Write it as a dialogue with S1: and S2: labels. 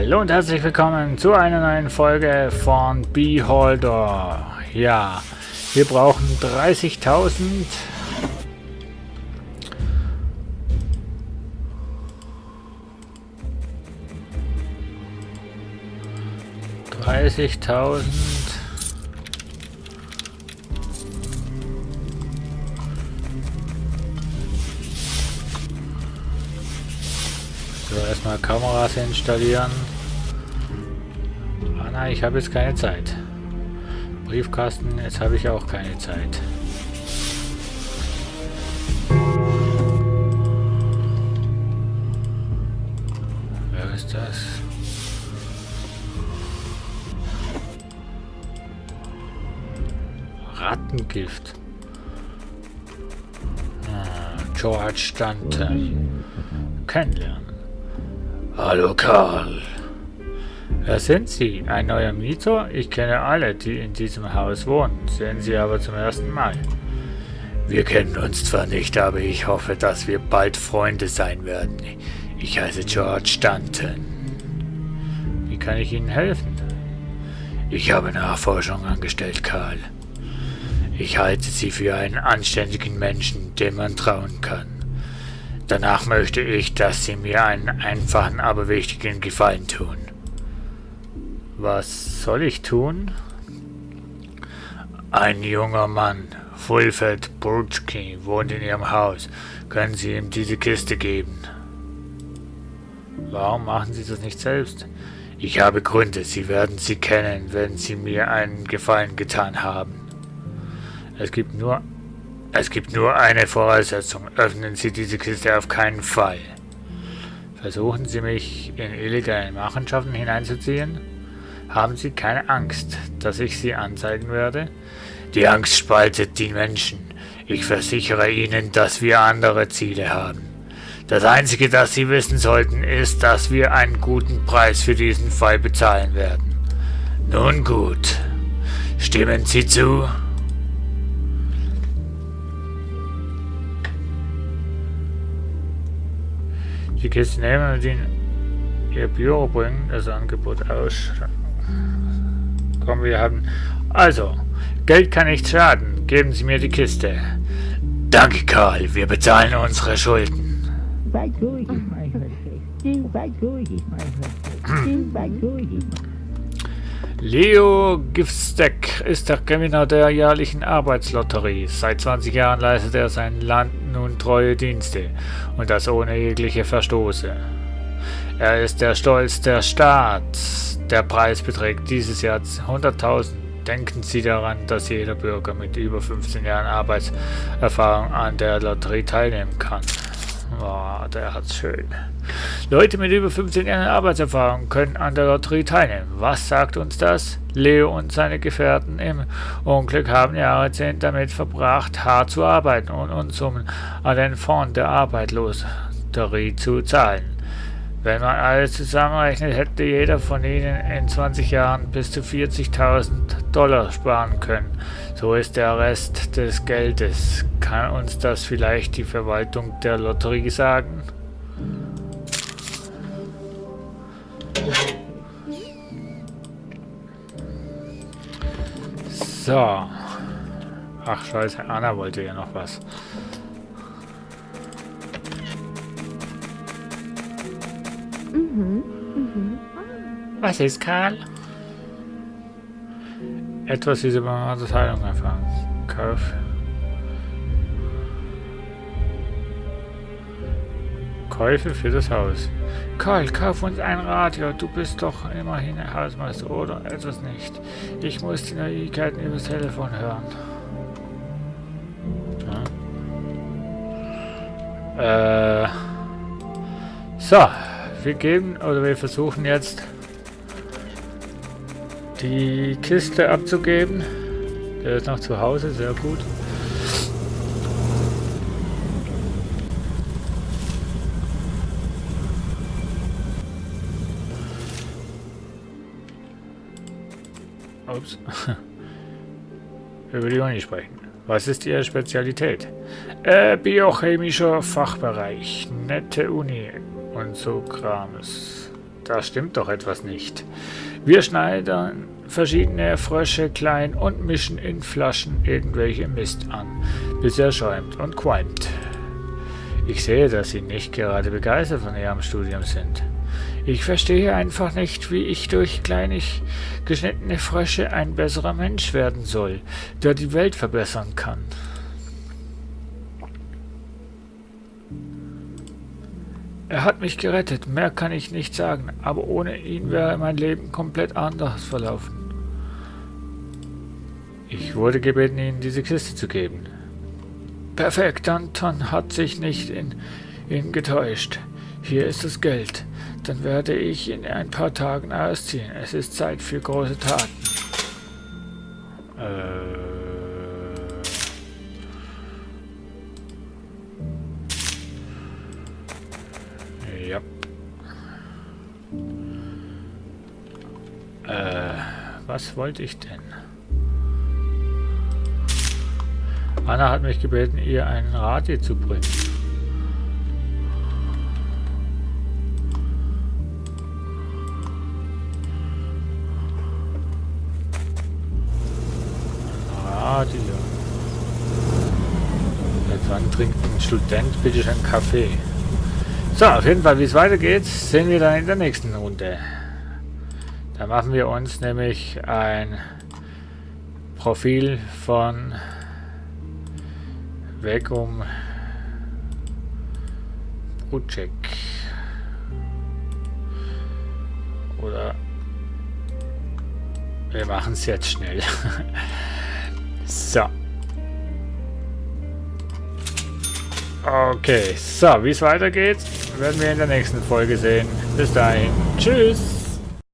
S1: Hallo und herzlich willkommen zu einer neuen Folge von Beholder. Ja, wir brauchen 30.000. 30.000. So, erstmal Kameras installieren. Ah nein, ich habe jetzt keine Zeit. Briefkasten, jetzt habe ich auch keine Zeit. Wer ist das? Rattengift. George Stanton. Kennenlernen. Hallo Karl. Wer sind Sie? Ein neuer Mieter? Ich kenne alle, die in diesem Haus wohnen. Sehen Sie aber zum ersten Mal. Wir kennen uns zwar nicht, aber ich hoffe, dass wir bald Freunde sein werden. Ich heiße George Stanton. Wie kann ich Ihnen helfen? Ich habe Nachforschung angestellt, Karl. Ich halte Sie für einen anständigen Menschen, dem man trauen kann. Danach möchte ich, dass Sie mir einen einfachen, aber wichtigen Gefallen tun. Was soll ich tun? Ein junger Mann, Fulfed Burchki, wohnt in Ihrem Haus. Können Sie ihm diese Kiste geben? Warum machen Sie das nicht selbst? Ich habe Gründe, Sie werden sie kennen, wenn Sie mir einen Gefallen getan haben. Es gibt nur eine Voraussetzung. Öffnen Sie diese Kiste auf keinen Fall. Versuchen Sie mich in illegale Machenschaften hineinzuziehen? Haben Sie keine Angst, dass ich Sie anzeigen werde? Die Angst spaltet die Menschen. Ich versichere Ihnen, dass wir andere Ziele haben. Das Einzige, das Sie wissen sollten, ist, dass wir einen guten Preis für diesen Fall bezahlen werden. Nun gut. Stimmen Sie zu? Die Kiste nehmen und in Ihr Büro bringen, das Angebot aus. Komm, wir haben... Also, Geld kann nicht schaden. Geben Sie mir die Kiste. Danke, Karl. Wir bezahlen unsere Schulden. Leo Giftstek ist der Gewinner der jährlichen Arbeitslotterie. Seit 20 Jahren leistet er seinem Land nun treue Dienste und das ohne jegliche Verstoße. Er ist der Stolz der Stadt. Der Preis beträgt dieses Jahr 100.000. Denken Sie daran, dass jeder Bürger mit über 15 Jahren Arbeitserfahrung an der Lotterie teilnehmen kann. Oh, der hat's schön. Leute mit über 15 Jahren Arbeitserfahrung können an der Lotterie teilnehmen. Was sagt uns das? Leo und seine Gefährten im Unglück haben Jahrzehnte damit verbracht, hart zu arbeiten und Unsummen an den Fonds der Arbeitslotterie zu zahlen. Wenn man alles zusammenrechnet, hätte jeder von ihnen in 20 Jahren bis zu $40.000 sparen können. So ist der Rest des Geldes. Kann uns das vielleicht die Verwaltung der Lotterie sagen? So. Ach scheiße, Anna wollte ja noch was. Was ist, Karl? Etwas diese Teilung erfahren. Kauf. Käufe für das Haus. Karl, kauf uns ein Radio. Du bist doch immerhin ein Hausmeister, oder? Etwas nicht. Ich muss die Neuigkeiten übers Telefon hören. Ja. So. Wir versuchen jetzt die Kiste abzugeben. Der ist noch zu Hause, sehr gut. Ups. Über die Uni sprechen. Was ist Ihre Spezialität? Biochemischer Fachbereich. Nette Uni und so Krames. Da stimmt doch etwas nicht. Wir schneidern verschiedene Frösche klein und mischen in Flaschen irgendwelche Mist an, bis er schäumt und qualmt. Ich sehe, dass Sie nicht gerade begeistert von Ihrem Studium sind. Ich verstehe einfach nicht, wie ich durch kleine geschnittene Frösche ein besserer Mensch werden soll, der die Welt verbessern kann. Er hat mich gerettet, mehr kann ich nicht sagen, aber ohne ihn wäre mein Leben komplett anders verlaufen. Ich wurde gebeten, Ihnen diese Kiste zu geben. Perfekt, Anton hat sich nicht in ihn getäuscht. Hier ist das Geld. Dann werde ich in ein paar Tagen ausziehen. Es ist Zeit für große Taten. Ja. Was wollte ich denn? Anna hat mich gebeten, ihr einen Radio zu bringen. Radio. Seit wann trinkt ein Student bitte schon Kaffee? So, auf jeden Fall, wie es weitergeht, sehen wir dann in der nächsten Runde. Da machen wir uns nämlich ein Profil von Vegum Brucek. Oder wir machen es jetzt schnell. So. Okay, so, wie es weitergeht, werden wir in der nächsten Folge sehen. Bis dahin. Tschüss.